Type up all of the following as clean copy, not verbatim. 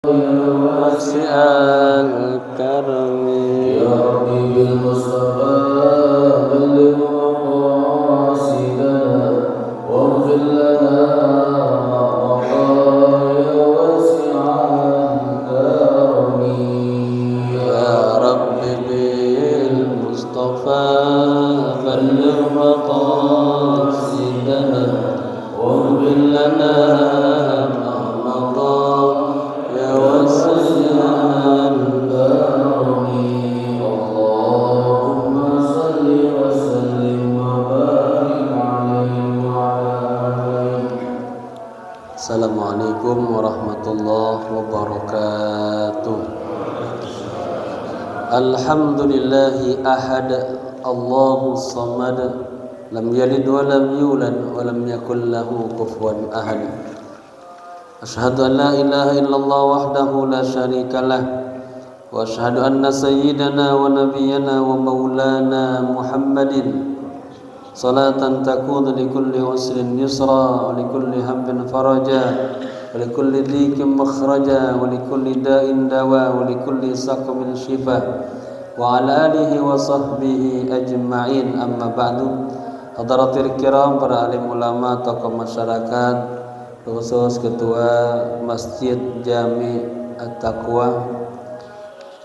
يا واسع الكرم يا ربي بالمصطفى بلغ مقاصدنا واغفر لنا يا واسع الكرم يا ربي بالمصطفى بلغ مقاصدنا واغفر لنا Assalamualaikum warahmatullahi wabarakatuh. Alhamdulillahi ahad, Allahus samad, lam yalid wa lam yulad wa lam yakul lahu kufuwan ahad. Asyhadu an la ilaha illallah wahdahu la syarikalah wa asyhadu anna sayyidana wa nabiyyana wa maulana Muhammadin salatan takunu likulli usrin yusra wa likulli hammin faraja wa likulli dhikin makhraja wa likulli da'in dawa wa likulli saqmin shifa wa ala alihi wa sahbihi ajma'in. Amma ba'du. Hadaratul kiram, para alim ulama, tokoh masyarakat, khusus ketua Masjid Jami At-Taqwa,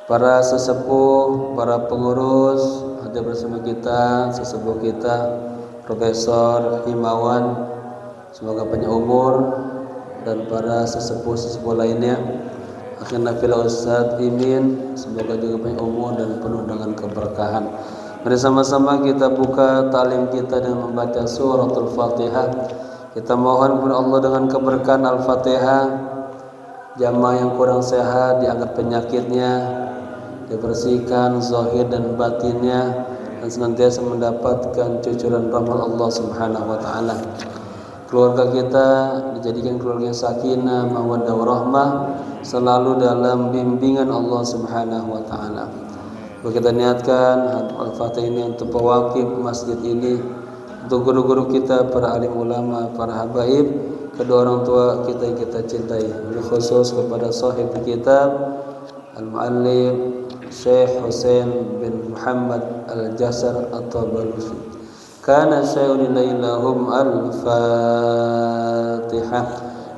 para sesepuh, para pengurus, ada bersama kita sesepuh kita Profesor Himawan, semoga panjang umur, dan para sesepuh lainnya, akhirnya Nafila Ustadz Imin, semoga juga panjang umur dan penuh dengan keberkahan. Mari sama-sama kita buka ta'lim kita dengan membaca suratul Fatihah. Kita mohon kepada Allah dengan keberkahan Al-Fatihah, jamaah yang kurang sehat diangkat penyakitnya, dibersihkan zahir dan batinnya, dan senantiasa mendapatkan cucuran rahmat Allah Subhanahu wa taala. Keluarga kita dijadikan keluarga yang sakinah, mawaddah warahmah, selalu dalam bimbingan Allah Subhanahu wa taala. Kita niatkan Al-Fatihah ini untuk pewakif masjid ini, untuk guru-guru kita, para alim ulama, para habaib, kedua orang tua kita yang kita cintai, khusus kepada sahib kitab Al-Mu'allim Syekh Hussein bin Muhammad Al-Jasar At-Tabalusi. Kana syai'un ilaihum Al-Fatihah.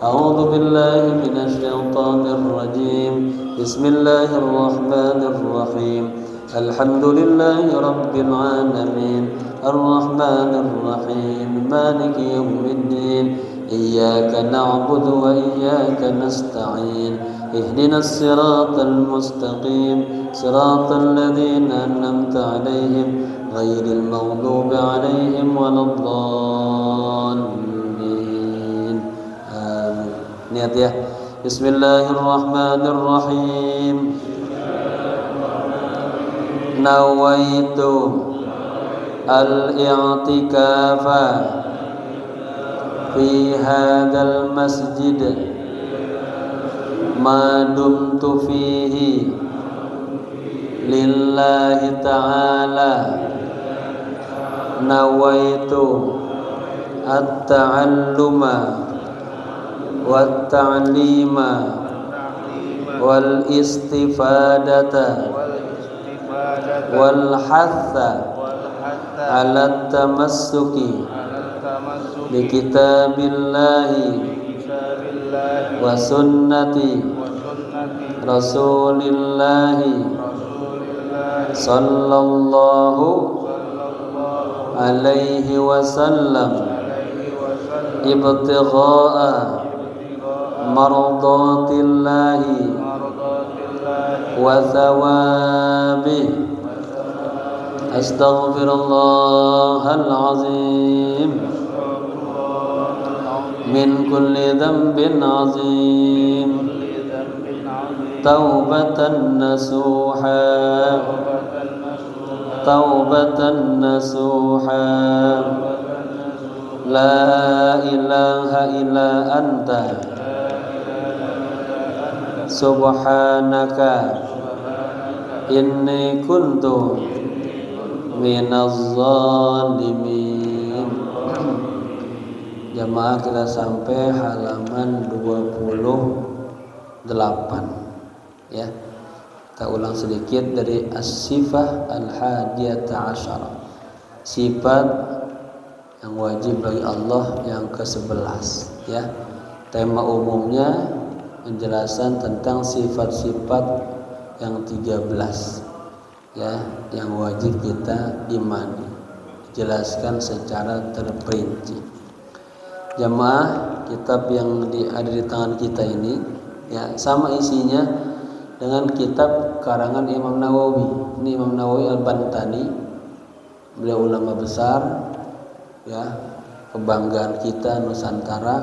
A'udzu billahi minasy syaithanir rajim. Bismillahirrahmanirrahim. Alhamdulillahi rabbil alamin. Ar-Rahmanir Rahim. Maliki yaumiddin. Iyyaka na'budu wa iyyaka nasta'in. Ihdinas siratal mustaqim. Siratal ladzina an'amta 'alaihim ghairil maghdubi 'alaihim waladdallin. Amin. Niat ya. Bismillahirrahmanirrahim. Nawaitu al-i'tikafa fi hadzal masjid ma dumtu fihi lillahi ta'ala. Nawaitu at-ta'alluma wat-ta'lima wal istifadata wal hatha ala tamassuki bi kitabillahi wa sunnati rasulillahi sallallahu alaihi wasallam ibtigha'a mardatillahi wa thawabih. Astaghfirullahal azim min kulli dhanbin azim, taubatan nasuha, taubatan nasuha. La ilaha illa anta subhanaka inni kuntu minaz zalimin. Jamaah kita sampai halaman 20 Ya, kita ulang sedikit dari as-sifah al-hadiyata asyara, sifat yang wajib bagi Allah yang ke-11. Ya, tema umumnya penjelasan tentang sifat-sifat yang 13, ya, yang wajib kita imani, dijelaskan secara terperinci. Jamaah, kitab yang ada di tangan kita ini, ya, sama isinya dengan kitab karangan Imam Nawawi. Ini Imam Nawawi Al-Bantani, beliau ulama besar, ya, kebanggaan kita Nusantara.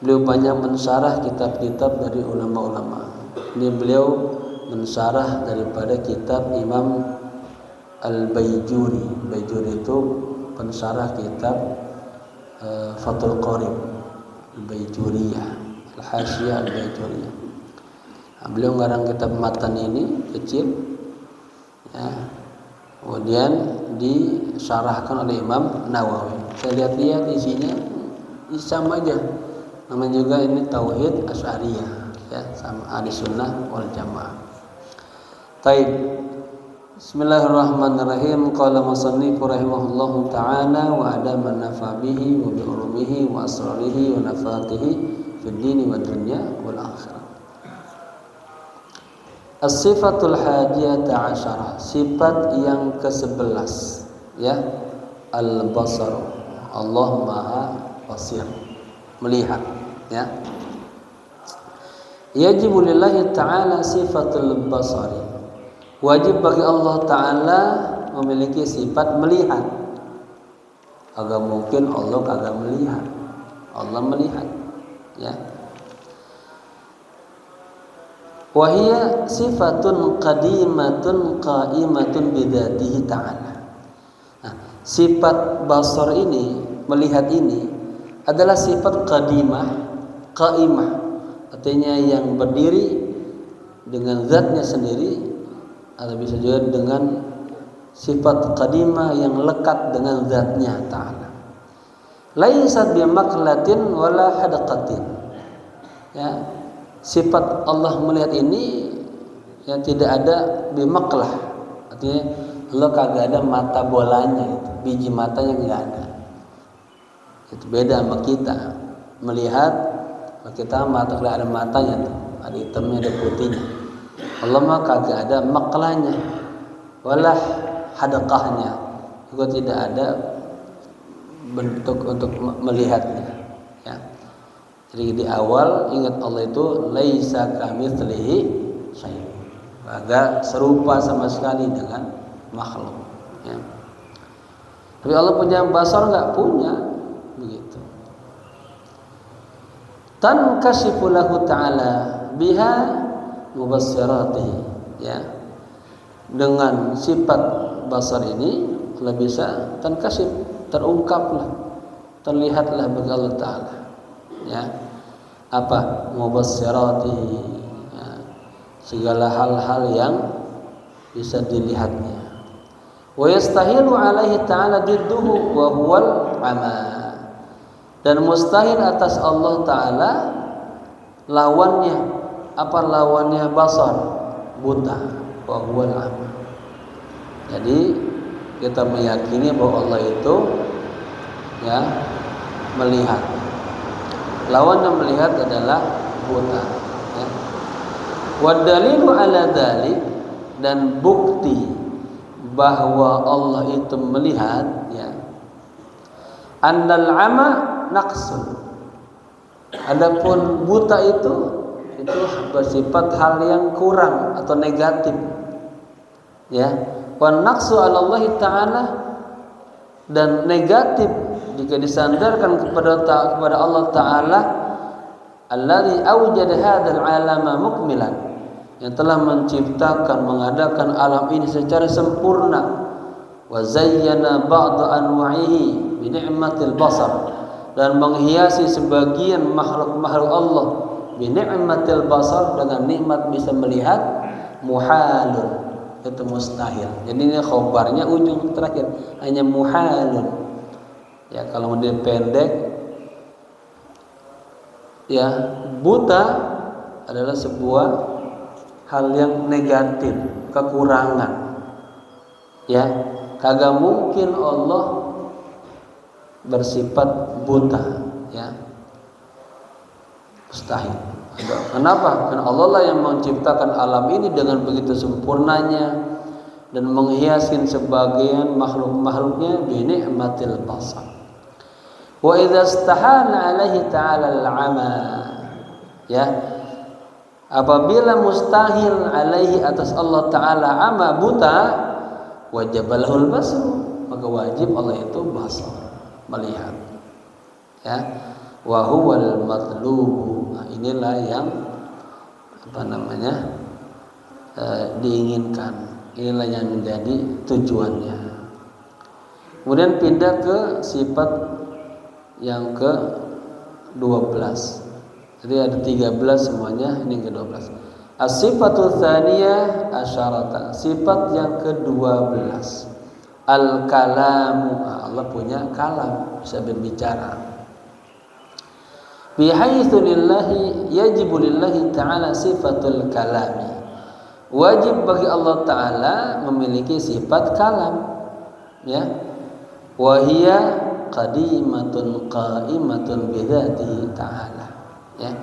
Beliau banyak mensyarah kitab-kitab dari ulama-ulama. Ini beliau mensyarah daripada kitab Imam Al-Baijuri. Baijuri itu pensyarah kitab Fathul Qorib Al-Baijuriyah, Al-Hasyiyah Al-Baijuriyah. Nah, beliau ngarang kitab matan ini kecil, ya, kemudian disyarahkan oleh Imam Nawawi. Saya lihat-lihat isinya sama aja, namanya juga ini Tauhid Asy'ariyah, ya, sama ahli sunnah wal jamaah. Taib. Bismillahirrahmanirrahim. Qala musannif rahimahullahu ta'ala wa ada man nafa bihi wa bi ulumihi wa asrarihi wa nafatihi fid dini wad dunya wal akhirah. As-sifatul hadiyata asyarah, sifat yang ke-11, ya, al-basar. Allah Maha Basir, melihat, ya. Yajibu lillahi ta'ala sifatul basari, wajib bagi Allah Ta'ala memiliki sifat melihat. Agak mungkin Allah kagak melihat. Allah melihat, ya. Wahia sifatun qadimatun qaimatun bidzatihi ta'ala. Nah, sifat basar ini, melihat ini adalah sifat qadimah, qaimah, artinya yang berdiri dengan zatnya sendiri, atau bisa juga dengan sifat qadimah yang lekat dengan zatnya ta'ala. Laisat bimaklatin wala hadaqatin, ya, sifat Allah melihat ini yang tidak ada bimaklah, artinya Allah kagak ada mata bolanya, itu biji matanya enggak ada. Itu beda sama kita melihat, kita mata tidak ada matanya tuh, ada hitamnya ada putihnya. Allah mah kagak ada maklanya wala hadaqahnya, juga tidak ada bentuk untuk melihatnya, ya. Jadi di awal ingat Allah itu laisa kamitslihi syai', kagak serupa sama sekali dengan makhluk, ya. Tapi Allah punya basar enggak? Punya, begitu. Tankashifu lahu ta'ala biha mubassiratihi, ya. Dengan sifat basar ini Allah bisa tankashif, terungkaplah, terlihatlah bagi Allah Ta'ala, ya, apa mubassiratihi, ya, segala hal-hal yang bisa dilihatnya. Wa yastahilu alaihi ta'ala didduhu wa huwal ama, dan mustahil atas Allah Ta'ala lawannya. Apa lawannya basar? Buta. Wa huwal ama. Jadi kita meyakini bahwa Allah itu, ya, melihat. Lawannya melihat adalah buta, ya. Wa dalilu ala dzalik, dan bukti bahwa Allah itu melihat, ya, annal ama naqsun. Adapun buta itu bersifat hal yang kurang atau negatif, ya. Wa naqsu 'ala Allah Ta'ala, dan negatif jika disandarkan kepada Allah Ta'ala, alladzi awjada hadzal 'alama mukmilan, yang telah menciptakan, mengadakan alam ini secara sempurna. Wa zayyana ba'd anwa'ihi bi ni'matil basar, dan menghiasi sebagian makhluk-makhluk Allah bi ni'matil basar, dengan nikmat bisa melihat. Muhalun, itu mustahil. Jadi ini khobarnya ujung terakhir hanya muhalun, ya. Kalau model pendek, ya, buta adalah sebuah hal yang negatif, kekurangan. Ya, kagak mungkin Allah bersifat buta, ya. Mustahil. Kenapa? Karena Allah lah yang menciptakan alam ini dengan begitu sempurnanya dan menghiaskan sebagian makhluk-makhluknya bi ni'matil basar. Wa idza istahala alaihi ta'ala al-'ama, ya, apabila mustahil alaihi atas Allah taala ama buta, wajib lahul basar, maka wajib Allah itu basar, melihat, ya. Wa huwal matlubu, nah, inilah yang diinginkan, inilah yang menjadi tujuannya. Kemudian pindah ke sifat yang ke-12. Jadi ada 13 semuanya, ini ke-12. As-sifatul tsaniyah asyarata, sifat yang ke-12. Al-kalamu, Allah punya kalam, bisa berbicara. Bihaitsu lillahi yajibu lillahi ta'ala sifatul kalami. Wajib bagi Allah taala memiliki sifat kalam, ya. Wa hiya qadimatun qa'imatun bi dzatihi ta'ala, ya.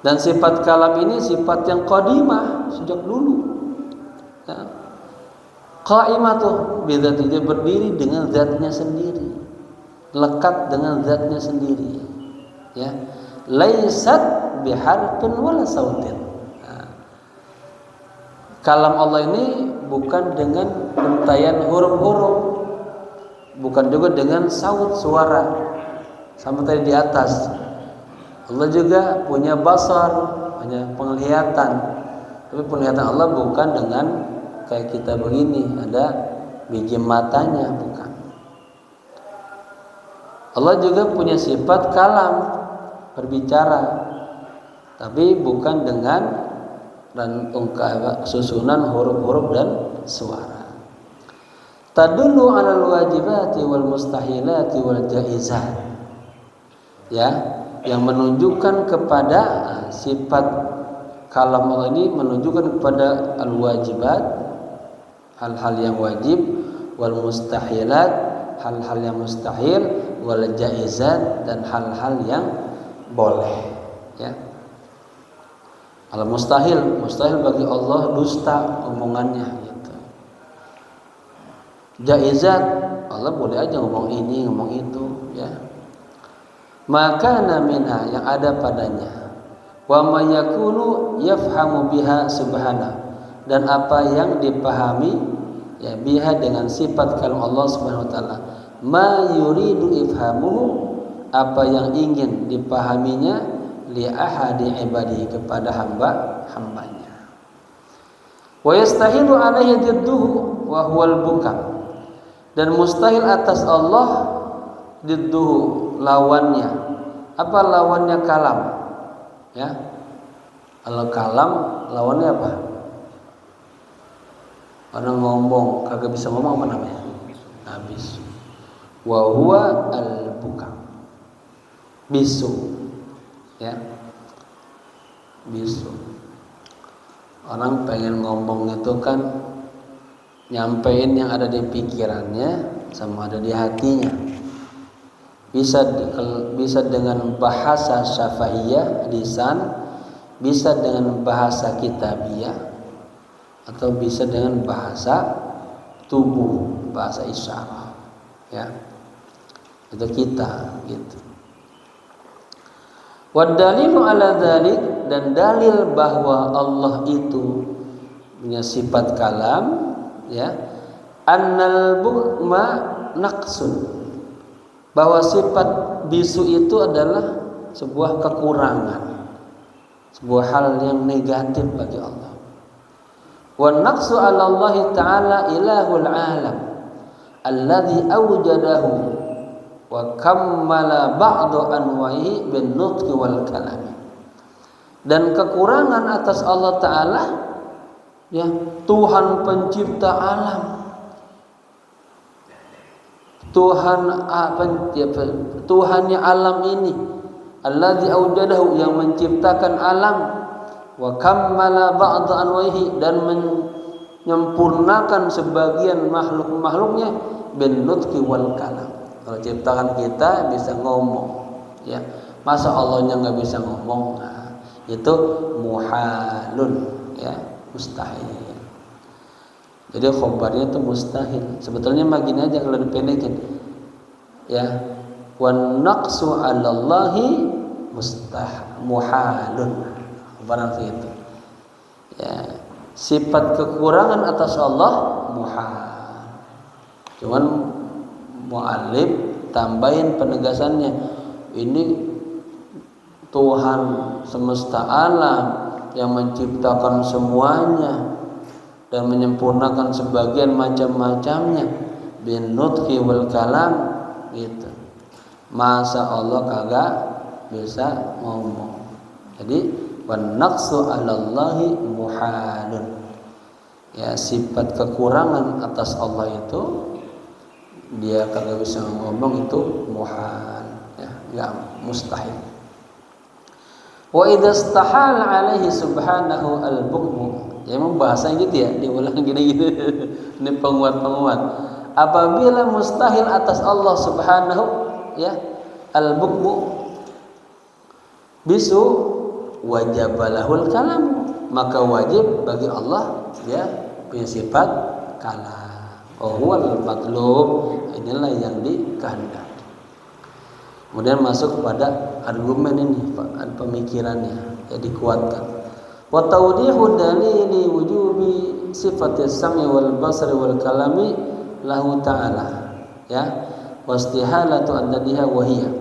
Dan sifat kalam ini sifat yang qadimah sejak dulu, ya. Qa'imatuh bi dzatihi, dia berdiri dengan zatnya sendiri, lekat dengan zatnya sendiri, ya. Laisat biharfin wala sautin. Nah, kalam Allah ini bukan dengan untayan huruf-huruf, bukan juga dengan saut suara sama tadi di atas. Allah juga punya basar, punya penglihatan. Tapi penglihatan Allah bukan dengan kayak kita begini, ada biji matanya, bukan. Allah juga punya sifat kalam, berbicara, tapi bukan dengan dan susunan huruf-huruf dan suara. Tadullu 'alal wajibati wal mustahilati wal jaizat, ya, yang menunjukkan kepada sifat kalam Allah ini menunjukkan kepada al-wajibat, hal-hal yang wajib, wal mustahilat, hal-hal yang mustahil, wal jaizat, dan hal-hal yang boleh, ya. Al mustahil, mustahil bagi Allah dusta omongannya, gitu. Jaizat, Allah boleh aja ngomong ini, ngomong itu, ya. Maka minha, yang ada padanya, wa ma yakunu yafhamu biha subhana, dan apa yang dipahami, ya, biha dengan sifat kalam Allah Subhanahu wa taala, ma yuridu ifhamuhu, apa yang ingin dipahaminya, li ahadi ibadi, kepada hambanya. Wa yastahilu alaihi didduhu wa huwal buka, dan mustahil atas Allah didduhu, lawannya. Apa lawannya kalam? Ya, kalau kalam lawannya apa? Orang ngomong kagak bisa ngomong, apa namanya? Habis. Wa huwa al-buka, bisu, ya, bisu. Orang pengen ngomong itu kan nyampein yang ada di pikirannya sama ada di hatinya. Bisa dengan bahasa syafaiyah lisan, bisa dengan bahasa kitabiah, atau bisa dengan bahasa tubuh, bahasa isyarat, ya. Itu kita, gitu. Wa dalilu ala dzalik, dan dalil bahwa Allah itu punya sifat kalam, ya, annal bukma naqsun, bahwa sifat bisu itu adalah sebuah kekurangan, sebuah hal yang negatif bagi Allah. Wa naqsu ala Allah ta'ala ilahul alam alladhi awjadahu wa kammala ba'du anwa'ihi bin nutqi wal kalam. Dan kekurangan atas Allah taala, ya, Tuhan pencipta alam, Tuhannya alam ini, alladzi aujadahu, yang menciptakan alam, wa kammala ba'd anwa'ihi, dan menyempurnakan sebagian makhluk-makhluknya bin nutqi wal kalam. Kalau ciptakan kita bisa ngomong, ya. Masa Allahnya nggak bisa ngomong? Nah, itu muhalun, ya, mustahil. Jadi khobarnya itu mustahil. Sebetulnya mah gini aja kalau dipendekin, ya, wan naqsu 'alallahi muhalun, barang itu, ya, sifat kekurangan atas Allah muhal. Cuman mu'allif tambahin penegasannya, ini Tuhan semesta alam yang menciptakan semuanya dan menyempurnakan sebagian macam-macamnya bin nutqi wal kalam gitu. Masa Allah kagak bisa ngomong. Jadi wan naqsu 'alallahi muhalun. Ya, sifat kekurangan atas Allah itu dia kagak bisa ngomong, itu muhal, ya, enggak, mustahil. Wa idza istahala 'alaihi subhanahu al-bukmu. Ya, memang bahasanya gitu ya, diulang gini-gini. Ini penguat-penguat. Apabila mustahil atas Allah subhanahu, ya, al-bukmu bisu wajabalahul kalam, maka wajib bagi Allah dia punya sifat kalam. Huwal matlub, inilah yang dikehendaki. Kemudian masuk kepada argumen ini, pemikirannya, ya, dikuatkan. Wa tawdihu dalili wujubi sifatis sam'i wal basari wal kalami lahu ta'ala, ya, wastihalatu adadiha wahiyah.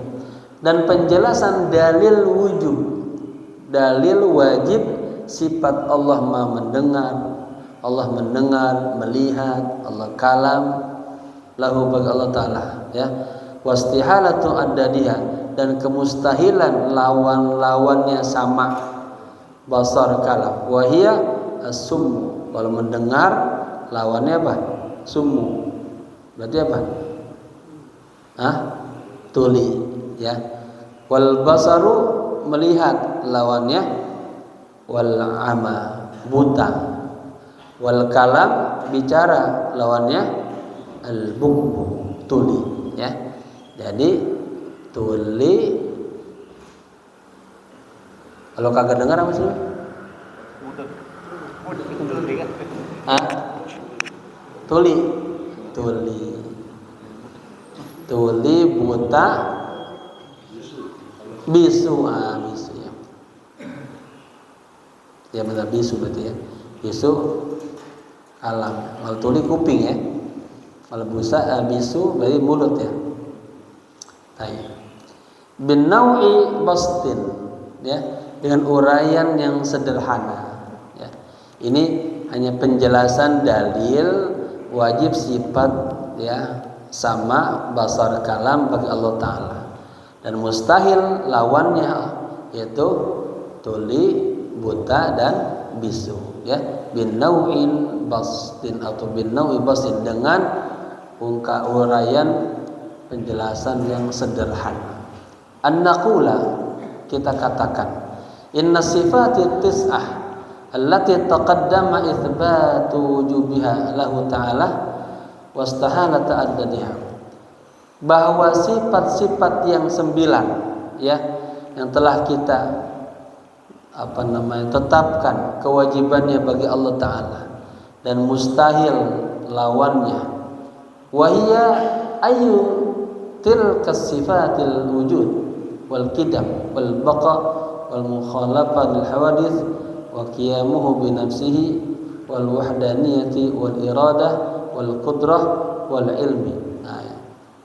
Dan penjelasan dalil wujub, dalil wajib sifat Allah Maha mendengar, Allah mendengar, melihat, Allah kalam, lahu bagi Allah Ta'ala, ya, wastihalatu adadiha, dan kemustahilan lawan-lawannya sama, basar kalam, wahiyah as-summu, kalau mendengar lawannya apa? Summu, berarti apa? Tuli, ya. Wal basaru melihat, lawannya wal ama, buta. Wal kalam bicara, lawannya al bukmu, tuli, ya. Jadi tuli kalau kagak dengar apa sih? Tuli, buta, bisu, bisu, ya. Ya benar, bisu berarti, ya. Bisu alam. Kalau tuli kuping, ya. Kalau bisu berarti mulut, ya. Baik. Bin nau'i bastin, ya, dengan uraian yang sederhana, ya. Ini hanya penjelasan dalil wajib sifat, ya, sama basar kalam bagi Allah Ta'ala, dan mustahil lawannya yaitu tuli, buta, dan bisu, ya. Bin nau'in bastin atau bin nau'i bastin, dengan uraian penjelasan yang sederhana. An-naqula, kita katakan, inna sifati tis'ah allati taqaddama itsbatu wujubiha lahu ta'ala wastahala ta'addadiha, bahwa sifat-sifat yang 9, ya, yang telah kita tetapkan kewajibannya bagi Allah Ta'ala dan mustahil lawannya, wahiyya ayu tilka sifatil wujud wal qidam wal baqa wal mukhalafah lil hawadits wa qiyamuhu bi nafsihi wal wahdaniyati wal iradah wal qudrah wal ilmi. Nah,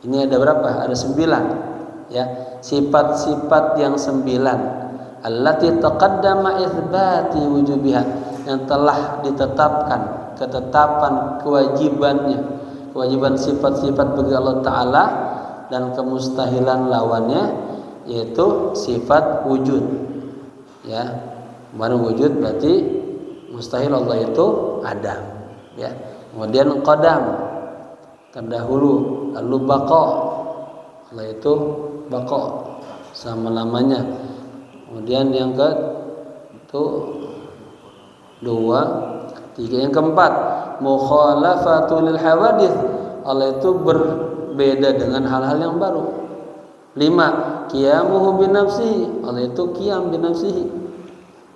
ini ada berapa? Ada 9, ya, sifat-sifat yang 9 allati taqaddama itsbati wujubiha, yang telah ditetapkan ketetapan kewajiban sifat-sifat bagi Allah Ta'ala dan kemustahilan lawannya, yaitu sifat wujud, ya. Mana wujud berarti mustahil Allah itu ada, ya. Kemudian qadam, terdahulu, lalu baqa, Allah itu baqa, sama lamanya. Kemudian yang itu 2, 3. Yang keempat, mukhalafatul hawadits. Allah itu berbeda dengan hal-hal yang baru. 5, qiyamuhu bi nafsihi. Allah itu qiyam bi nafsihi.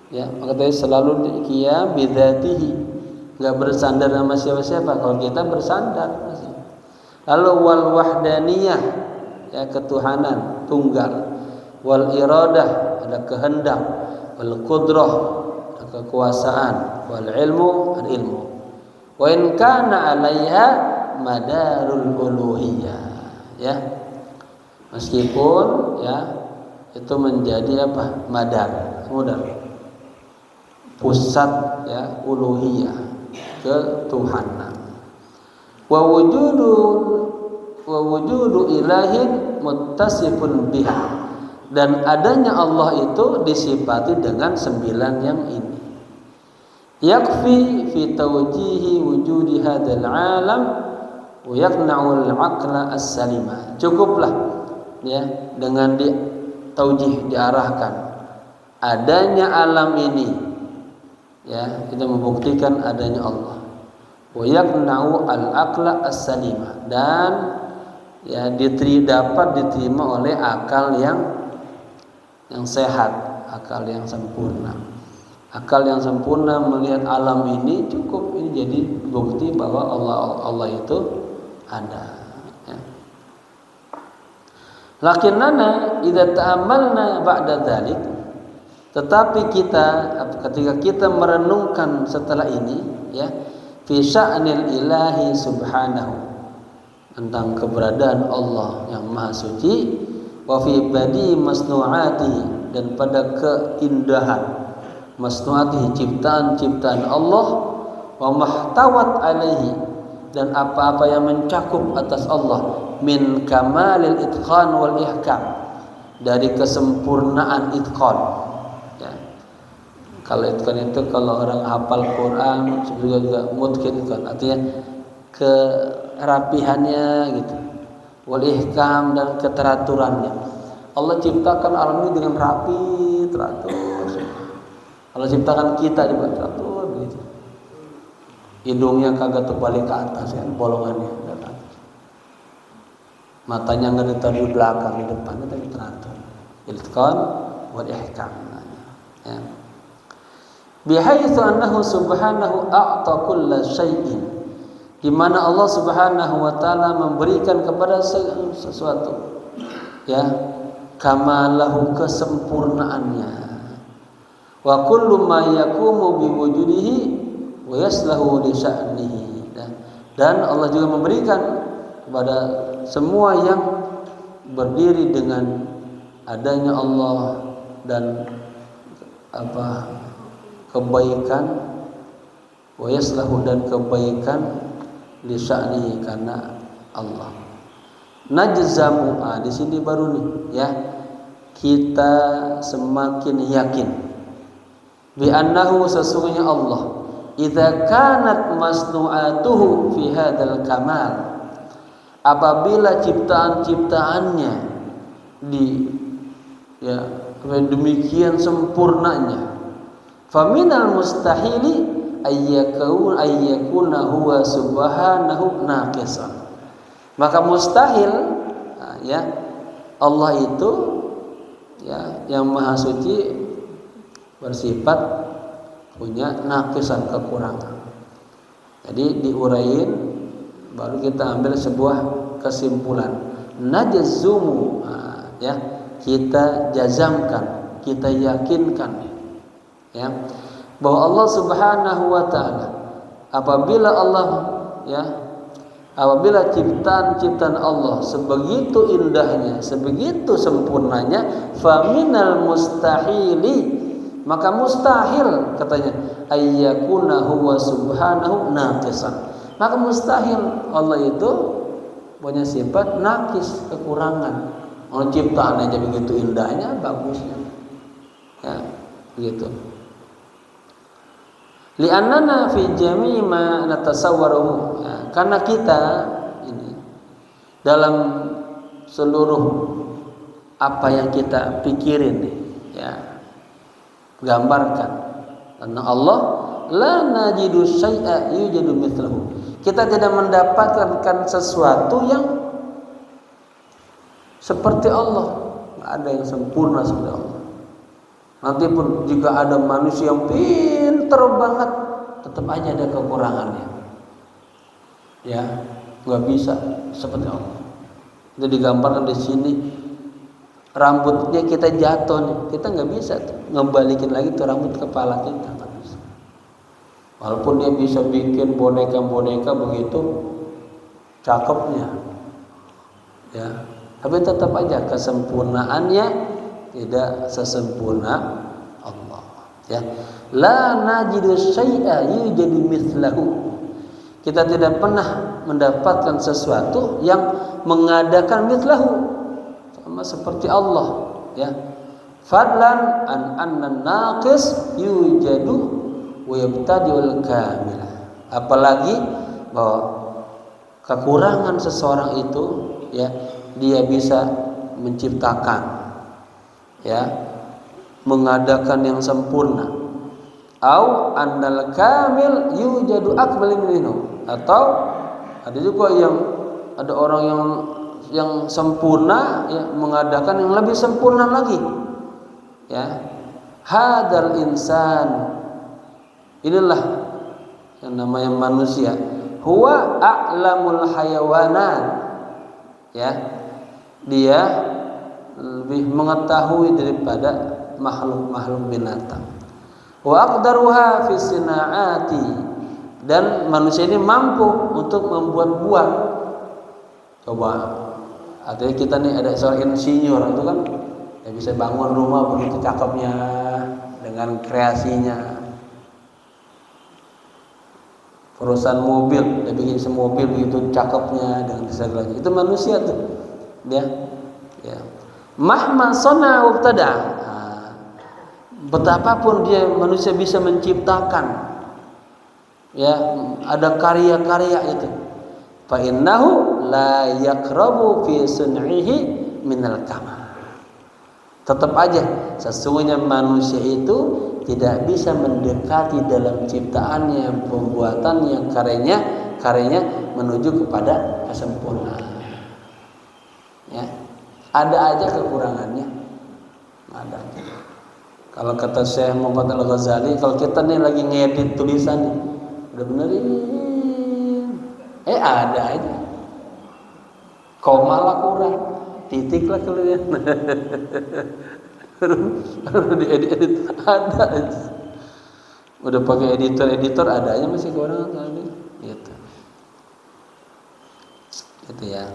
Ya, makanya selalu qiyam bi dzatihi. Enggak bersandar sama siapa-siapa. Kalau kita bersandar. Lalu wal wahdaniyah, ya, ketuhanan tunggal. Wal iradah, ada kehendak. Wal qudrah, ada kekuasaan. Wal ilmu, ada ilmu. Wa in kana 'alaiha madarul uluhiyah, ya. Meskipun, ya, itu menjadi apa? Madar, pusat, ya, uluhiyah, ketuhanan. Wa wujudu ilahin muttasifun biha, dan adanya Allah itu disifati dengan 9 yang ini. Yakfi fi tawjihi wujudi hadzal alam wa yaqna'u al-aqla as-salima. Cukuplah, ya, dengan taujih, diarahkan adanya alam ini, ya, kita membuktikan adanya Allah. Wa yaqna'u al-aqla as-salima, dan, ya, dapat diterima oleh akal yang sehat, akal yang sempurna. Akal yang sempurna melihat alam ini cukup, ini jadi bukti bahwa Allah itu ada, ya. Lakinnana idza ta'ammalna ba'da dzalik, tetapi ketika kita merenungkan setelah ini, ya, fi sya'nil ilahi subhanahu, tentang keberadaan Allah yang maha suci, wa fi badi masnu'ati, dan pada keindahan masnu'ati, ciptaan-ciptaan Allah, wa mahtawat alaihi, dan apa-apa yang mencakup atas Allah, min kamalil itqan wal ihkam, dari kesempurnaan itqan, ya. Kalau itqan itu kalau orang hafal Quran juga mungkin itqan, artinya kerapihannya gitu, wal ihkam, dan keteraturannya. Allah ciptakan alam ini dengan rapi, teratur. Allah ciptakan kita juga teratur begitu. Hidungnya kagak terbalik ke atas, kan, bolongannya datang. Matanya enggak ditaruh di belakang, di depan, tapi teratur. Itqan wa ihkam. Ya. Bihaitsu annahu subhanahu a'ta kulla syai'in, di mana Allah Subhanahu wa taala memberikan kepada sesuatu, ya, kamalahu, kesempurnaannya. Wa kullu ma yaqumu biwujudihi wa yaslahu li sya'nihi, dan Allah juga memberikan kepada semua yang berdiri dengan adanya Allah dan kebaikan, wa yaslahu, dan kebaikan, li sya'nihi, karena Allah. Najzamu, di sini baru nih, ya, kita semakin yakin bi annahu, sesungguhnya Allah, idza kanat masnu'atuhu fi hadzal kamal, apabila ciptaan-ciptaannya demikian sempurnanya, faminal mustahili ayyakuna huwa subhanahu naqisan, maka mustahil, ya, Allah itu, ya, yang maha suci bersifat punya naqisan, kekurangan. Jadi diuraiin, baru kita ambil sebuah kesimpulan. Najzumu, ya, kita jazamkan, kita yakinkan, ya, bahwa Allah Subhanahu wa taala, apabila ciptaan-ciptaan Allah sebegitu indahnya, sebegitu sempurnanya, faminal mustahili, maka mustahil, katanya, ayyakuna huwa subhanahu naqisan, maka mustahil Allah itu punya sifat naqis, kekurangan. Orang ciptaan aja begitu indahnya, bagusnya, ya, begitu. Li'annana fi jami' ma natasawwaruhu, ya, karena kita ini dalam seluruh apa yang kita pikirin, ya, gambarkan tentang Allah, la najidu syai'a yujadu mithlahu. Kita tidak mendapatkan sesuatu yang seperti Allah. Nggak ada yang sempurna seperti Allah. Nanti pun jika ada manusia yang pintar banget, tetap aja ada kekurangannya. Ya, nggak bisa seperti Allah. Itu digambarkan di sini. Rambutnya kita jatuh nih, kita nggak bisa ngembalikin lagi tuh rambut kepala kita, nggak bisa. Walaupun dia bisa bikin boneka-boneka begitu cakepnya, ya, tapi tetap aja kesempurnaannya tidak sesempurna Allah. Ya, la najidu syai'a yujadu mithlahu. Kita tidak pernah mendapatkan sesuatu yang mengadakan mithlahu, sama seperti Allah, ya. Fadlan an anna naqis yujadu wa yabtadi'ul kamil. Apalagi bahwa kekurangan seseorang itu, ya, dia bisa menciptakan, ya, mengadakan yang sempurna. Au annal kamil yujadu akmal minhu. Atau ada juga yang ada orang yang sempurna, ya, mengadakan yang lebih sempurna lagi, ya. Hadal insan, inilah yang namanya manusia, huwa a'lamul hayawanat, ya, dia lebih mengetahui daripada makhluk-makhluk binatang. Wa aqdaruha fi sinaati, dan manusia ini mampu untuk membuat buah. Coba, artinya kita nih ada seorang insinyur itu kan, ya, bisa bangun rumah begitu cakepnya dengan kreasinya. Perusahaan mobil, dia bikin semobil begitu cakepnya dengan segalanya. Itu manusia tuh, dia, ya. Mahma sona wabtada, betapapun dia manusia bisa menciptakan, ya, ada karya-karya itu. Fa innahu la yaqrabu fi sun'ihi minal kamal. Tetap aja sesungguhnya manusia itu tidak bisa mendekati dalam ciptaannya, pembuatannya, karyanya menuju kepada kesempurnaan. Ya, ada aja kekurangannya, ada. Kalau kata Syekh Muhammad Al-Ghazali, kalau kita nih lagi ngedit tulisan nih, udah benerin, ada aja, koma lah kurang, titik lah kemudian. Baru diedit ada aja. Udah pakai editor ada aja masih kurang tadi, gitu. Gitu ya.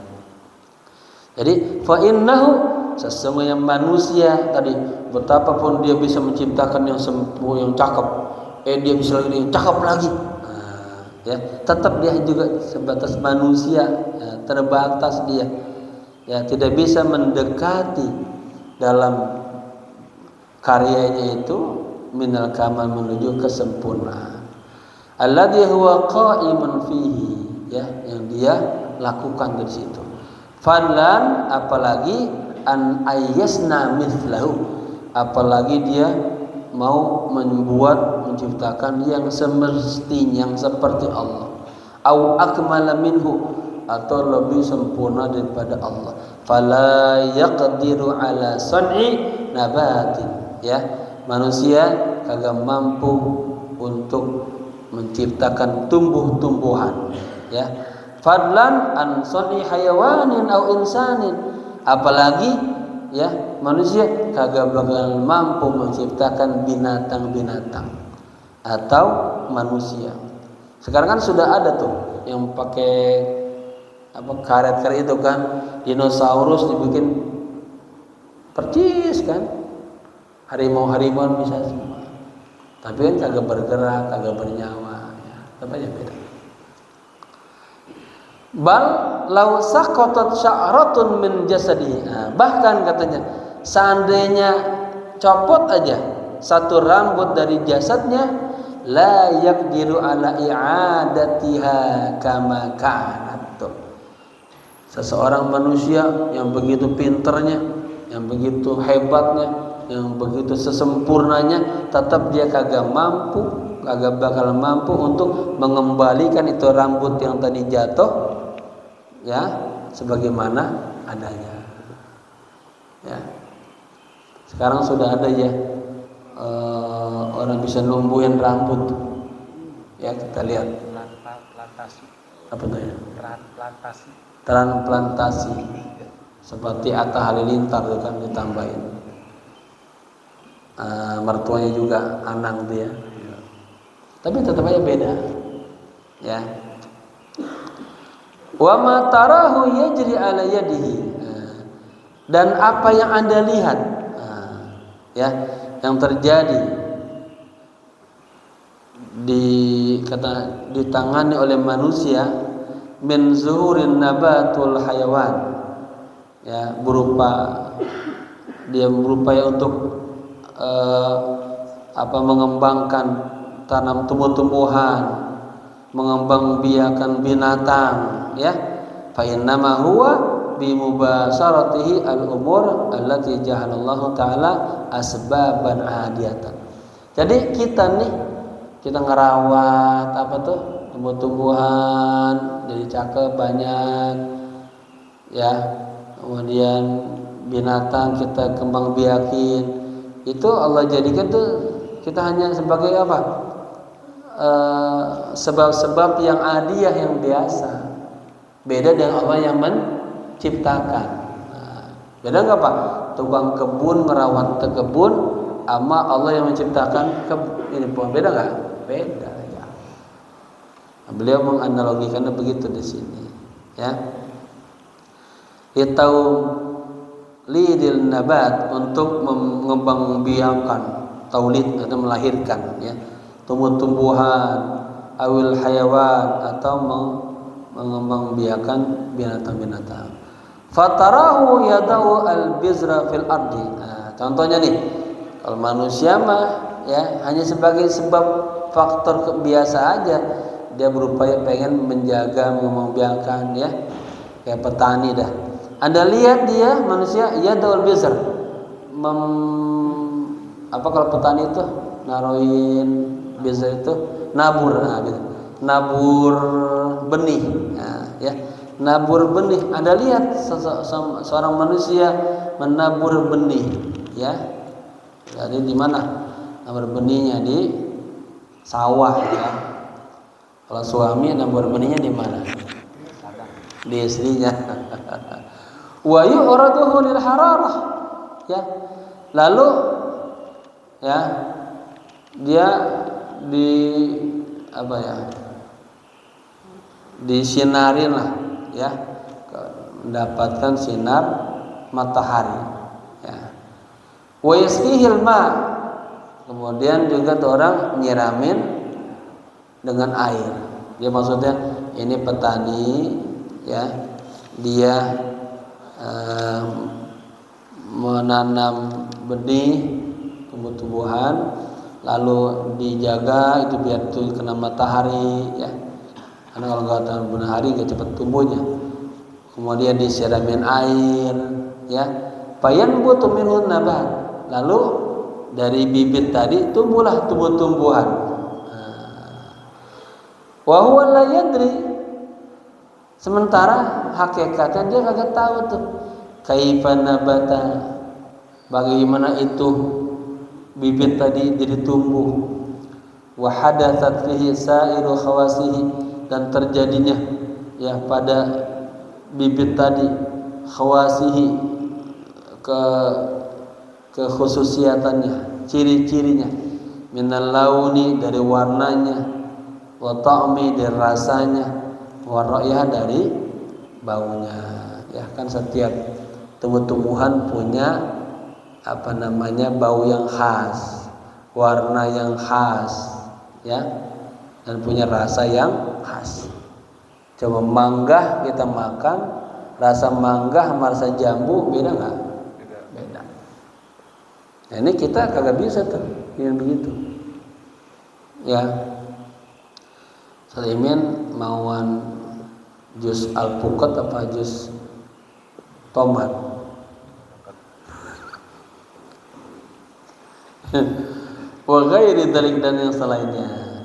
Jadi fa innahu, sesungguhnya manusia tadi betapapun dia bisa menciptakan yang sempurna, yang cakep, dia bisa lagi yang cakep lagi. Ya, tetap dia juga sebatas manusia, ya, terbatas dia. Ya, tidak bisa mendekati dalam karyanya itu minal kamal menuju kesempurnaan. Alladhi huwa qa'imun fihi, ya, yang dia lakukan di situ. Fadlan, apalagi an ayyasna mithlahu, apalagi dia mau membuat, menciptakan yang semestinya, yang seperti Allah. Au akmala minhu, atau lebih sempurna daripada Allah. Fala yaqdiru ala sun'i nabatin, ya, manusia kagak mampu untuk menciptakan tumbuh-tumbuhan, ya. Fadlan an sun'i hayawanin au insanin, apalagi, ya, manusia kagak bakal mampu menciptakan binatang-binatang atau manusia. Sekarang kan sudah ada tuh yang pakai karet-karet itu kan, dinosaurus dibikin percis kan, harimau-harimau bisa semua, tapi kan kagak bergerak, kagak bernyawa, ya, apa aja beda. Bal law saqatat sya'ratun min jasadi, bahkan katanya seandainya copot aja satu rambut dari jasadnya, la yaqdiru ala i'adatiha kama kanat. Seseorang manusia yang begitu pinternya, yang begitu hebatnya, yang begitu sesempurnanya, tetap dia kagak mampu kagak bakal mampu untuk mengembalikan itu rambut yang tadi jatuh ya sebagaimana adanya. Ya. Sekarang sudah ada ya orang bisa numbuhin rambut. Ya kita lihat. Transplantasi. Apa tuh ya? Transplantasi. Transplantasi. Seperti Atta Halilintar itu kan ditambahin. Mertuanya juga Anang dia. Tapi tetap aja beda. Ya. Wa ma tarahu yajri ala yadihi. Dan apa yang Anda lihat ya yang terjadi ditangani oleh manusia min zuhurin nabatul hayawan ya berupa dia berupaya untuk mengembangkan tanam tumbuh-tumbuhan, mengembangbiakan binatang ya fa innama huwa bi mubasaratihi al-umur allati jahalallahu taala asbaban adiyatan. Jadi kita ngerawat tumbuh-tumbuhan jadi cakep banyak ya, kemudian binatang kita kembang biakin, itu Allah jadikan tuh kita hanya sebagai sebab-sebab yang adiyah yang biasa. Beda dengan Allah yang menciptakan. Beda nggak Pak? Tukang kebun merawat kebun sama Allah yang menciptakan ini beda nggak? Beda ya. Beliau menganalogikannya begitu di sini ya. Itau lidil nabat untuk mengembangbiakan taulid atau melahirkan ya tumbuh-tumbuhan awil hayawan atau mengembangbiakan binatang-binatang. Fatarahu yadau al-bizra fil ardi. Nah, contohnya nih, kalau manusia mah ya hanya sebagai sebab faktor kebiasa aja, dia berupaya pengen menjaga mengembangbiakan ya, kayak petani dah. Anda lihat dia manusia yadau al-bizra kalau petani itu naruhin bizra itu nabur gitu. Nabur benih ya nabur benih. Anda lihat seorang manusia menabur benih ya, jadi di mana nabur benihnya? Di sawah ya. Kalau suami nabur benihnya di mana? Di istrinya. Wa yu'raduhu lil hararah ya, lalu ya dia disinarin lah ya, mendapatkan sinar matahari ya. Wa yasqihil ma, kemudian juga tuh orang nyiramin dengan air. Dia maksudnya ini petani ya, dia menanam benih tumbuh-tumbuhan lalu dijaga itu biar tuh kena matahari ya. Karena kalau nggak tanam matahari nggak cepat tumbuhnya. Kemudian disiramin air, ya. Payan butuh minun nabat. Lalu dari bibit tadi tumbuhlah tumbuh-tumbuhan. Wa huwa la yadri. Sementara hakikatnya dia kagak tahu tuh. Kaifa nabata. Bagaimana itu bibit tadi jadi tumbuh. Wa hadatsat fihi sa'iru khawasihi, dan terjadinya ya pada bibit tadi khawasihi kekhususiatannya, ciri-cirinya, minal launi dari warnanya, wa ta'mi dari rasanya, wa ra'yah dari baunya. Ya kan setiap tumbuh-tumbuhan punya bau yang khas, warna yang khas, ya, dan punya rasa yang khas. Coba mangga kita makan, rasa mangga sama rasa jambu beda nggak? Beda. Nah, ini kita kagak bisa tuh yang begitu. Ya, Salimin mauan jus alpukat apa jus tomat? Wa ghairi dzalik, dan yang selainnya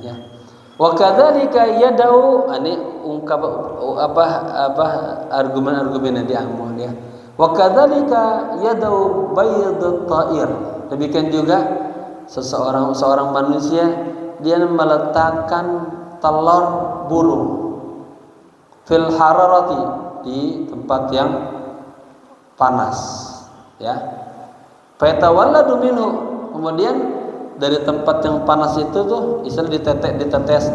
Wa kadzalika yad'u, ini ungkap argumen-argumen yang diambil ya. Wa kadzalika yad'u baydut ta'ir. Demikian juga seorang manusia dia meletakkan telur burung fil hararati, di tempat yang panas ya. Fatawalladu minhu, kemudian dari tempat yang panas itu tuh istilah ditetes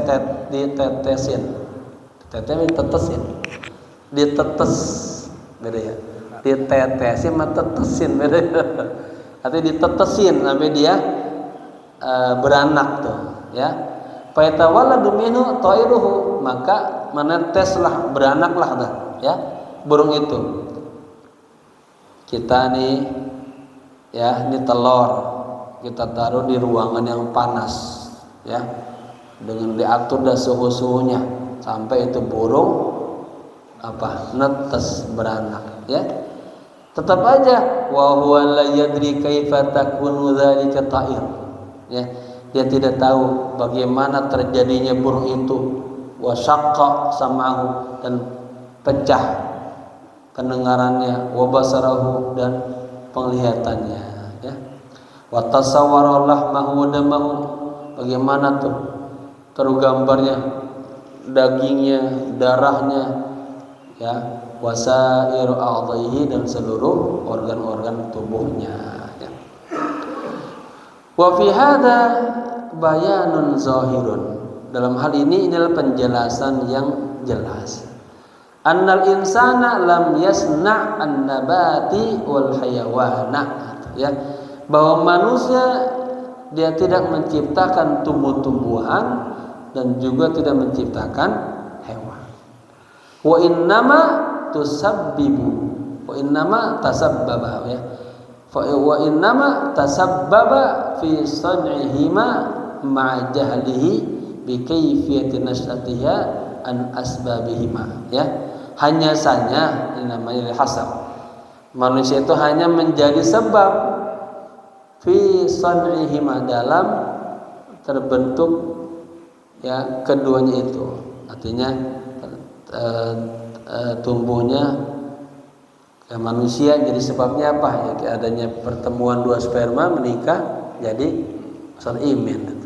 beda ya, ditetesin sama tetesin beda artinya ditetesin sampai dia beranak tuh ya. Fatawalladu minhu tairuhu, maka meneteslah, beranaklah dah ya burung itu. Kita nih ya, ini telur kita taruh di ruangan yang panas ya, dengan diatur dah suhu-suhunya sampai itu burung netes, beranak ya. Tetap aja wa huwa la yadri kaifa takunu dzalika ta'ir ya, dia tidak tahu bagaimana terjadinya burung itu. Wa syaqqa sam'ahu, dan pecah pendengarannya, wa basarahu, dan penglihatannya ya. Wa tasawwara lahmahu wa damahu, bagaimana tuh tergambarnya dagingnya, darahnya ya, wasair a'dha'ihi, dan seluruh organ-organ tubuhnya ya. Wa fi hadza bayanun zahirun, dalam hal ini inilah penjelasan yang jelas. Annal insana lam yasna' an-nabati wal hayawana ya, bahwa manusia dia tidak menciptakan tumbuh-tumbuhan dan juga tidak menciptakan hewan. Wa innama tusabbibu, wa innama tasabbaba ya, wa innama tasabbaba fi san'ihima ma'a jahlihi bi kayfiyati nas'atiha an asbabihima ya. Hanya saja ini namanya hasab, manusia itu hanya menjadi sebab fi san'ihima, dalam terbentuk ya keduanya itu, artinya tumbuhnya ya manusia jadi sebabnya apa ya, adanya pertemuan dua sperma menikah jadi asal imin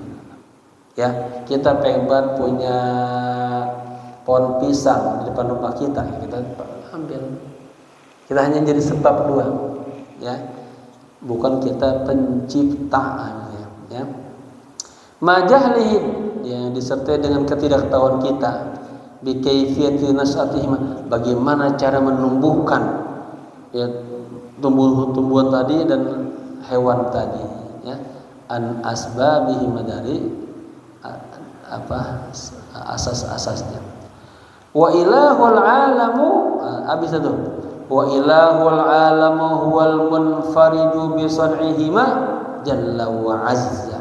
ya. Kita pengen punya pohon pisang di depan rumah kita, kita ambil, kita hanya jadi sebab dua ya, bukan kita penciptaan ya. Majahlihi, yang disertai dengan ketidaktahuan kita, bi kaifiyati nas'atihim, bagaimana cara menumbuhkan ya tumbuhan tadi dan hewan tadi ya, an asbabihim, dari asas-asasnya. Wa ilahul alamu, habis itu wa ilahul alamu huwal munfaridu bi san'ihima jalla wa azza,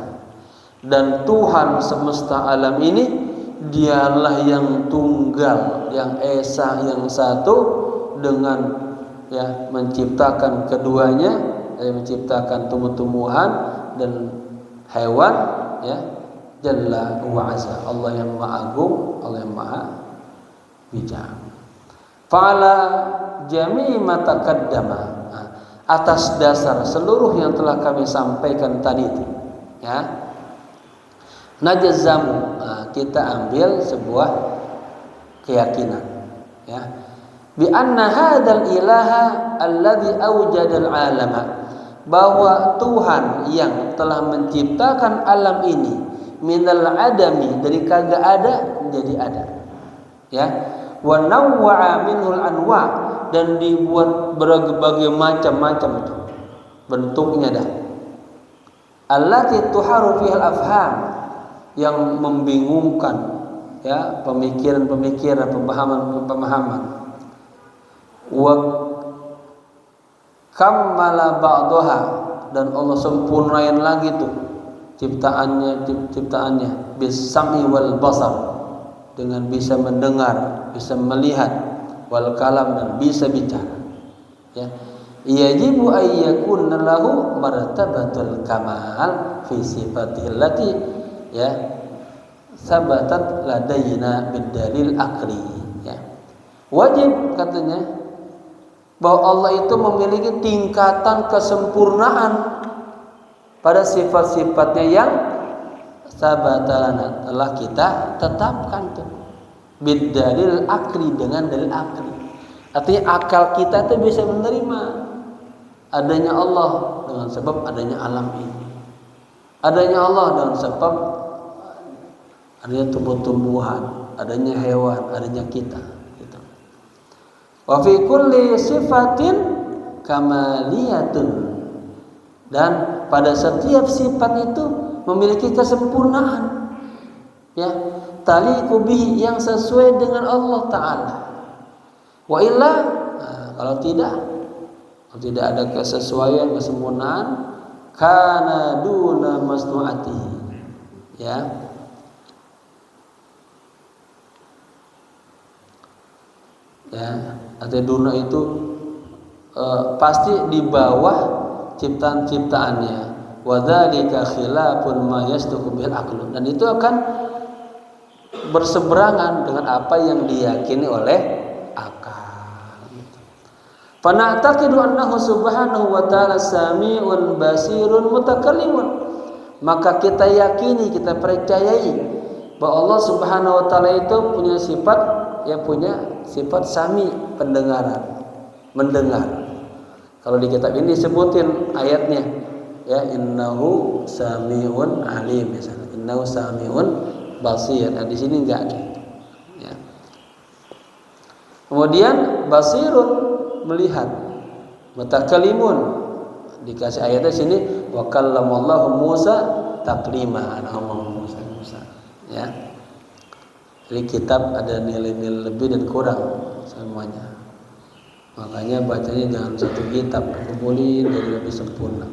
dan Tuhan semesta alam ini dialah yang tunggal, yang esa, yang satu dengan ya menciptakan keduanya, menciptakan tumbuh-tumbuhan dan hewan ya, jalla wa azza, Allah yang maha agung, Allah yang maha bijak. Fa'ala jami'i ma taqaddama, atas dasar seluruh yang telah kami sampaikan tadi itu ya, najazzamu, kita ambil sebuah keyakinan ya, bi anna hadzal ilaha alladzi awjadal alama, bahwa Tuhan yang telah menciptakan alam ini minal adami, dari kagak ada menjadi ada ya, wa nawwa'a minhul anwa', dan dibuat berbagai macam-macam itu bentuknya dah, allati tuharu fihal afham, yang membingungkan ya pemikiran-pemikiran, pemahaman-pemahaman. Wa kammala ba'daha, dan Allah sempurnain lagi tuh ciptaannya bis-sam'i wal basar, dengan bisa mendengar, bisa melihat, wal kalam, dan bisa bicara ya. Yajibu ayyakuna lahu martabatul kamal fi sifatihi allati ya sabatat ladaina bidalil akli, ya. Wajib katanya bahwa Allah itu memiliki tingkatan kesempurnaan pada sifat-sifatnya yang sabatalana telah kita tetapkan tuh bidalil akli, dengan dalil akli. Artinya akal kita tuh bisa menerima adanya Allah dengan sebab adanya alam ini, adanya Allah dengan sebab adanya tumbuh-tumbuhan, adanya hewan, adanya kita gitu. Wa fi kulli sifatin kamaliyatun, dan pada setiap sifat itu memiliki kesempurnaan, ya, taliqu bihi, yang sesuai dengan Allah Ta'ala. Wa illa, kalau tidak ada kesesuaian, kesempurnaan, kana duna masnu'atihi, ya. Ya, artinya duna itu pasti di bawah ciptaan-ciptaannya. Wa dzalika khilafun ma yasduqu bil aql, dan itu akan berseberangan dengan apa yang diyakini oleh akal. Fa na'taqidu annahu subhanahu wa ta'ala sami'un basirun mutakallimun, maka kita yakini, kita percayai bahwa Allah Subhanahu wa ta'ala itu punya sifat, ya, punya sifat sami, pendengaran, mendengar. Kalau di kitab ini disebutin ayatnya, ya, innahu sami'un alim, misalnya innahu sami'un basir. Nah, di sini enggak ada, ya. Kemudian basirun, melihat, mutakallimun, dikasih ayatnya sini wa kallamallahu Musa taklima, Musa, ya. Jadi kitab ada nilai-nilai lebih dan kurang semuanya. Makanya bacanya jangan satu kitab, kumpulin jadi lebih sempurna.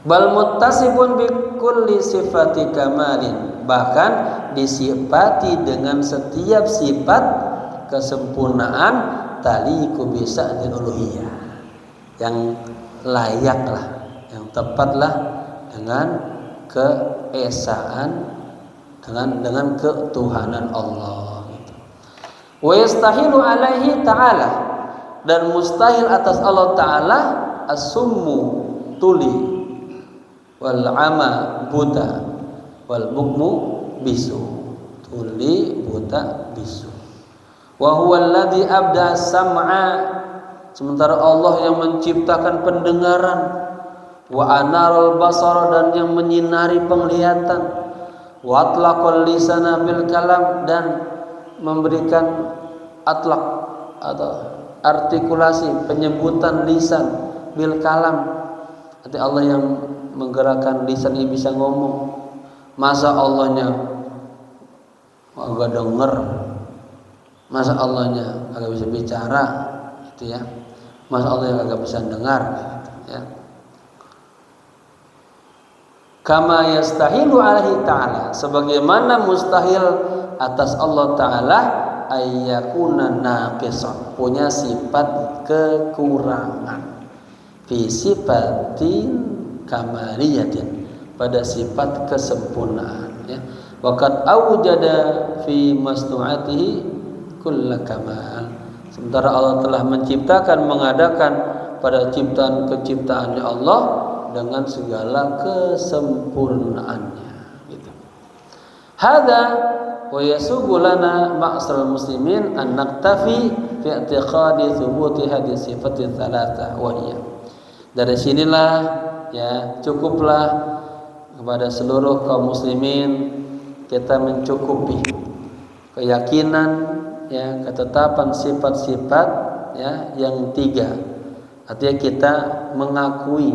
Bal muttasifun bi kulli sifati kamalin, bahkan disifati dengan setiap sifat kesempurnaan taliqu bi sa'dil uluhiyah, yang layaklah, yang tepatlah dengan keesaan, dengan ketuhanan Allah gitu. Wa yastahilu alaihi ta'ala, dan mustahil atas Allah Ta'ala as-summu, tuli, wal ama, buta, wal bukmu, bisu. Tuli, buta, bisu. Wa huwa alladhi abda sam'a, sementara Allah yang menciptakan pendengaran, wa anaral basara, dan yang menyinari penglihatan, wa atlaqal lisana bil kalam, dan memberikan atlaq atau artikulasi, penyebutan lisan bil kalam. Arti Allah yang menggerakkan lisan ini bisa ngomong. Masa Allahnya agak denger, masa Allahnya agak bisa bicara, gitu ya. Masa Allah yang agak bisa dengar, gitu, ya. Kama yastahilu alaihi ta'ala, sebagaimana mustahil atas Allah Ta'ala ayyakuna naqisan, punya sifat kekurangan, fi sifatin kamaliyatin, pada sifat kesempurnaan, ya. Waqad awjada fi masnu'atihi kulla kamal, sementara Allah telah menciptakan, mengadakan pada ciptaan-keciptaannya Allah dengan segala kesempurnaannya, gitu. Hadza wa yasubu lana ma'sal muslimin an naktafi fi i'tiqadi thubuti hadhihi sifati thalatha wa hiya. Dari sinilah, ya, cukuplah kepada seluruh kaum muslimin kita mencukupi keyakinan, ya, ketetapan sifat-sifat, ya, yang tiga. Artinya kita mengakui,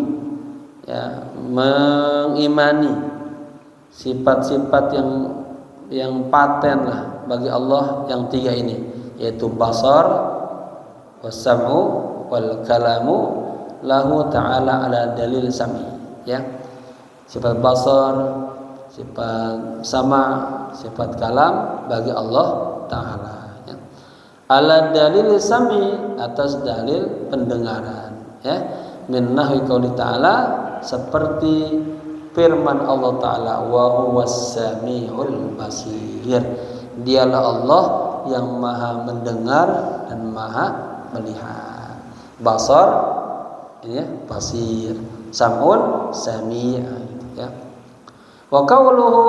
ya, mengimani sifat-sifat yang paten lah bagi Allah yang tiga ini, yaitu basar, was-sam'u, wal kalamu lahu ta'ala ala dalil sami, ya. Sifat basar, sifat sama, sifat kalam bagi Allah Ta'ala, ya. Ala dalil sami, atas dalil pendengaran, ya. Min nahwi qauli ta'ala, seperti firman Allah Ta'ala, wa huwas sami'ul basir, dialah Allah yang maha mendengar dan maha melihat. Basar, ya, basir, sam'un, sami', ya. Wa qawluhu,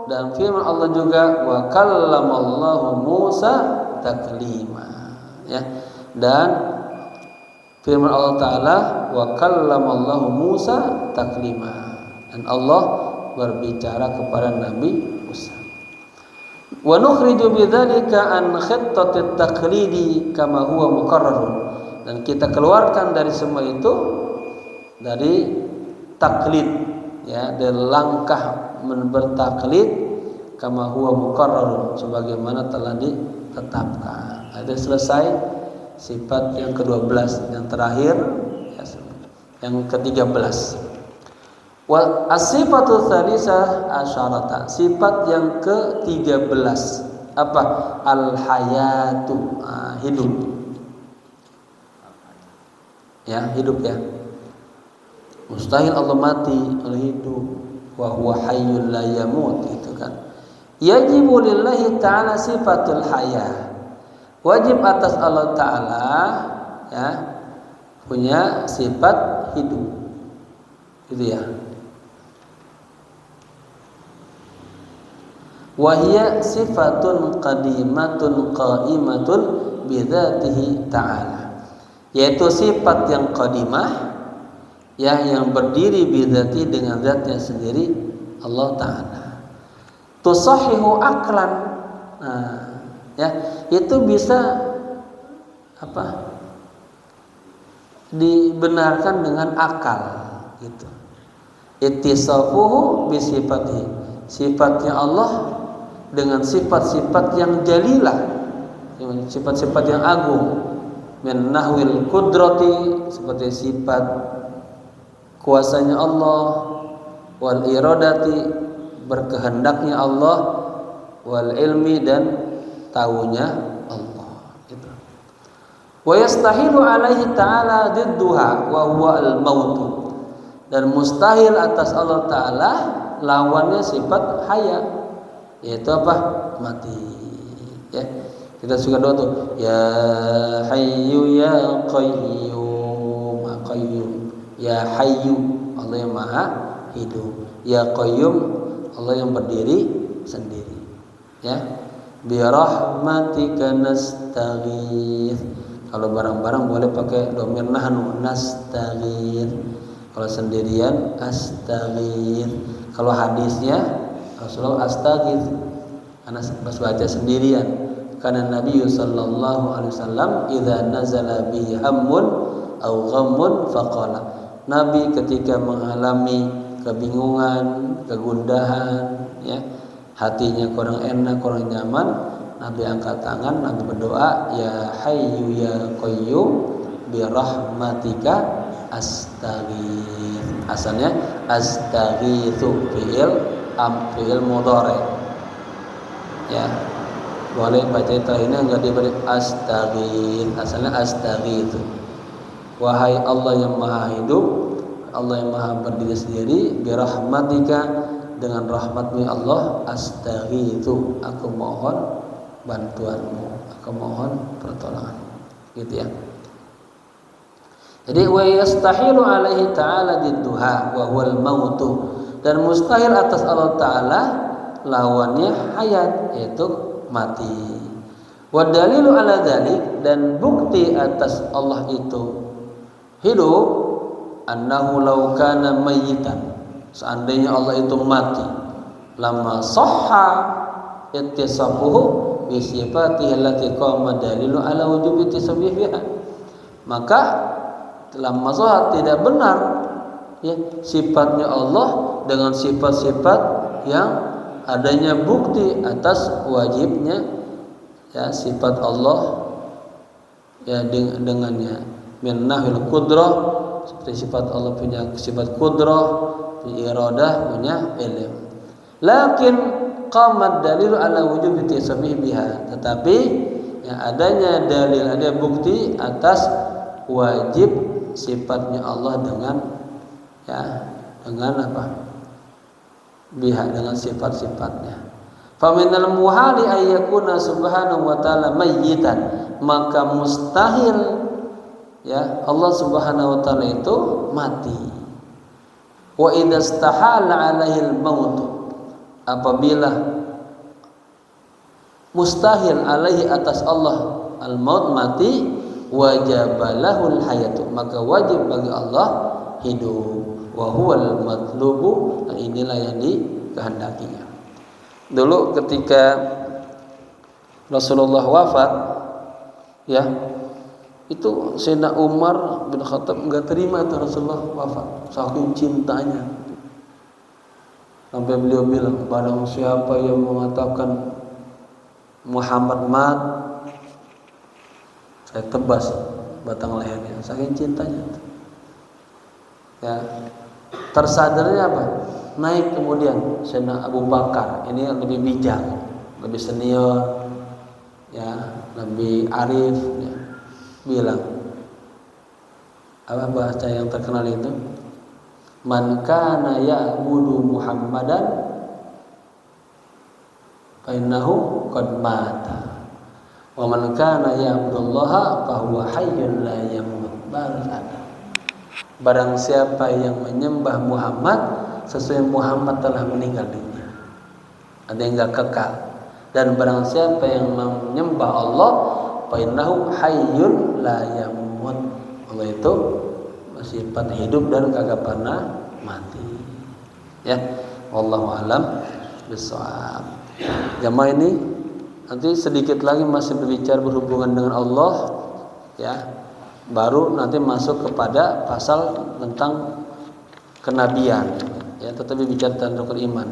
dan firman Allah juga, wa kallamallahu Musa taklima, ya. Dan firman Allah Ta'ala, wa kallamallahu Musa taklima, dan Allah berbicara kepada Nabi Musa. Wa nukhriju bidzalika an khittatit taqlidi kama huwa muqarrarun, dan kita keluarkan dari semua itu dari taklid, ya, dari langkah bertaklid, kama huwa muqarrarun, sebagaimana telah ditetapkan. Ada selesai sifat yang ke-12, yang terakhir, ya, yang ke-13. Wa as-sifatu tsalisah asyarata, sifat yang ke-13 apa? Al-hayatu, hidup. Ya, hidup, ya. Mustahil Allah mati, Allah hidup. Wa huwa hayyul la yamut, gitu kan. Yajibu lillahi ta'ala sifatul hayah, wajib atas Allah Ta'ala, ya, punya sifat hidup, gitu ya. Wahia sifatun qadimatun qaimatun bidzatihi ta'ala, yaitu sifat yang qadimah, ya, yang berdiri bidzati, dengan zatnya sendiri Allah Ta'ala. Tusahihu aklan, ya, itu bisa apa? Dibenarkan dengan akal, gitu. Ittisafuhu bisifatihi, sifatnya Allah dengan sifat-sifat yang jalilah, sifat-sifat yang agung. Min nahwil qudrati, seperti sifat kuasanya Allah, wal iradati, berkehendaknya Allah, wal ilmi, dan tahunya Allah, gitu. Wa yastahilu alaihi ta'ala didduha wa huwa al-maut, dan mustahil atas Allah Ta'ala lawannya sifat haya, yaitu apa? Mati, ya. Kita suka doa tuh, ya hayyu ya qayyum, qayyum, ya hayyu, Allah yang maha hidup, ya qayyum, Allah yang berdiri sendiri, ya. Bi rahmatika nastaghith, kalau bareng-bareng boleh pakai dhamir nahnu, nastaghith. Kalau sendirian astaghith. Kalau hadisnya Rasulullah astaghith, karena pas baca sendirian. Karena Nabi sallallahu alaihi wasallam idza nazala bihi hammun aw ghammun faqala, Nabi ketika mengalami kebingungan, kegundahan, ya, hatinya kurang enak, kurang nyaman, Nabi angkat tangan, Nabi berdoa, ya hayyu ya qayyum bi rahmatika astaghith. Asalnya astaghitsu, fi'il mudhari, ya. Boleh baca terakhirnya enggak diberi astaghith, asalnya astaghitsu. Wahai Allah yang maha hidup, Allah yang maha berdiri sendiri, bi rahmatika, dengan rahmat-Mu ya Allah, astaghitsu, aku mohon bantuanmu, aku mohon pertolonganmu, gitu ya. Jadi wa yastahilu alaihi ta'ala didduha wa huwal mautu, dan mustahil atas Allah Ta'ala lawannya hayat, yaitu mati. Wa dalilu ala dzalik, dan bukti atas Allah itu hidup, annahu law kana mayyitan, seandainya Allah itu mati, lama sahha ittisafuhu bi sifatihi allati qama dalilu ala wujubi tisabbihiha, maka lama sahha, tidak benar, ya, sifatnya Allah dengan sifat-sifat yang adanya bukti atas wajibnya, ya, sifat Allah, ya, dengannya. Min nahwil qudrah, seperti sifat Allah punya sifat qudrah, iradah, punya ilm. Lakin qamat dalilu ala wujubi tisabih biha, tetapi yang adanya dalil, ada bukti atas wajib sifatnya Allah dengan, ya, dengan apa? biha dengan sifat-sifatnya. Faminal muhali ayyakuna subhanahu wa ta'ala mayyitan, maka mustahil ya Allah subhanahu wa ta'ala itu mati. Wa idza istahala alaihil maut, apabila mustahil alaihi atas Allah al maut mati, wajabalahul hayatu, maka wajib bagi Allah hidup. Wa huwal matlubu, dan inilah yang dikehendakinya. Dulu ketika Rasulullah wafat ya, itu Sayyidina Umar bin Khattab enggak terima itu Rasulullah wafat, saking cintanya. Sampai beliau bilang, barang siapa yang mengatakan Muhammad mat, saya tebas batang lehernya, saking cintanya. Ya, tersadarnya apa? Naik kemudian Sayyidina Abu Bakar, ini lebih bijak, lebih senior, ya, lebih arif, ya, bilang apa bahasa yang terkenal itu? Man kana ya'budu Muhammadan fa innahu qad mata, wa man kana ya'budullaha fa huwa hayyun la yamut. Barang siapa yang menyembah Muhammad, sesungguhnya Muhammad telah meninggal dunia, ada yang enggak kekal. Dan barang siapa yang menyembah Allah, fa innahu hayyun la yamut, Allah itu bersifat hidup dan kagak pernah mati. Ya, wallahu alam bissawab. Jamaah ini nanti sedikit lagi masih berbicara berhubungan dengan Allah, ya. Baru nanti masuk kepada pasal tentang kenabian, ya, tetapi bicara tentang iman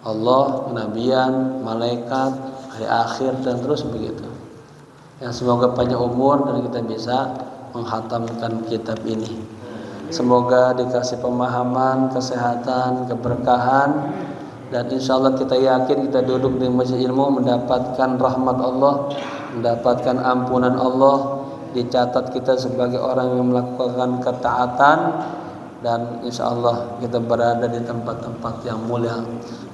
Allah, kenabian, malaikat, hari akhir, dan terus begitu. Ya, semoga panjang umur dan kita bisa menghatamkan kitab ini. Semoga dikasih pemahaman, kesehatan, keberkahan, dan insya Allah kita yakin kita duduk di majelis ilmu mendapatkan rahmat Allah, mendapatkan ampunan Allah, dicatat kita sebagai orang yang melakukan ketaatan, dan insya Allah kita berada di tempat-tempat yang mulia,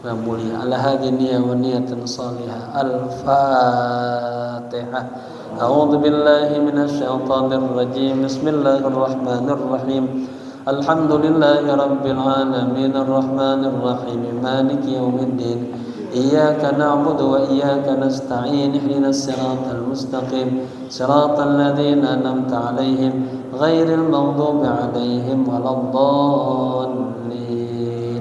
yang mulia. Ala hadhihi wa niyatin salihah. Al-Fatihah. A'udzu billahi minasy syaithanir rajim. Bismillahirrahmanirrahim. Alhamdulillahi rabbil alamin arrahmanir rahim maliki yaumiddin. إياك نعبد وإياك نستعين اهدنا الصراط المستقيم صراط الذين أنعمت عليهم غير المغضوب عليهم ولا الضالين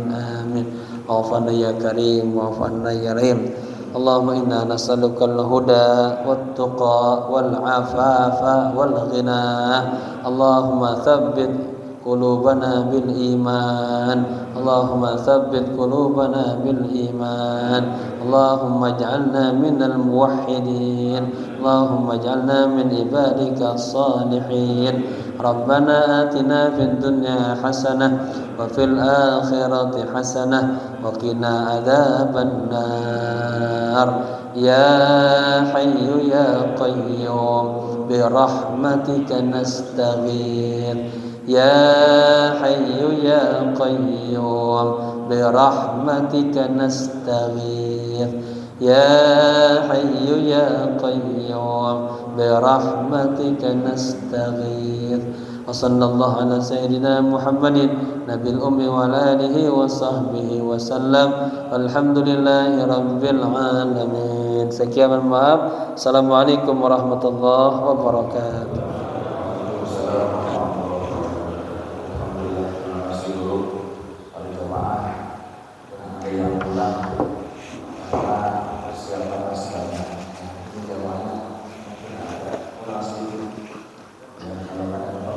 آمين. واعف عنا يا كريم واعف عنا يا رحيم. اللهم إنا نسألك الهدى والتقى والعفاف والغنى. اللهم ثبت قلوبنا بالإيمان. اللهم ثبت قلوبنا بالإيمان. اللهم اجعلنا من الموحدين. اللهم اجعلنا من عبادك الصالحين. ربنا آتنا في الدنيا حسنة وفي الآخرة حسنة وقنا عذاب النار. يا حي يا قيوم برحمتك نستغيث. يا حي يا قيوم برحمتك نستغيث. يا حي يا قيوم برحمتك نستغيث. وصلى الله على سيدنا محمد نبي الأمي وعلى آله وصحبه وسلم. والحمد لله رب العالمين. Sekian, maaf. Assalamualaikum warahmatullahi wabarakatuh.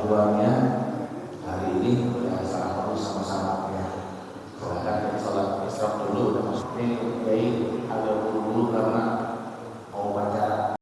Uangnya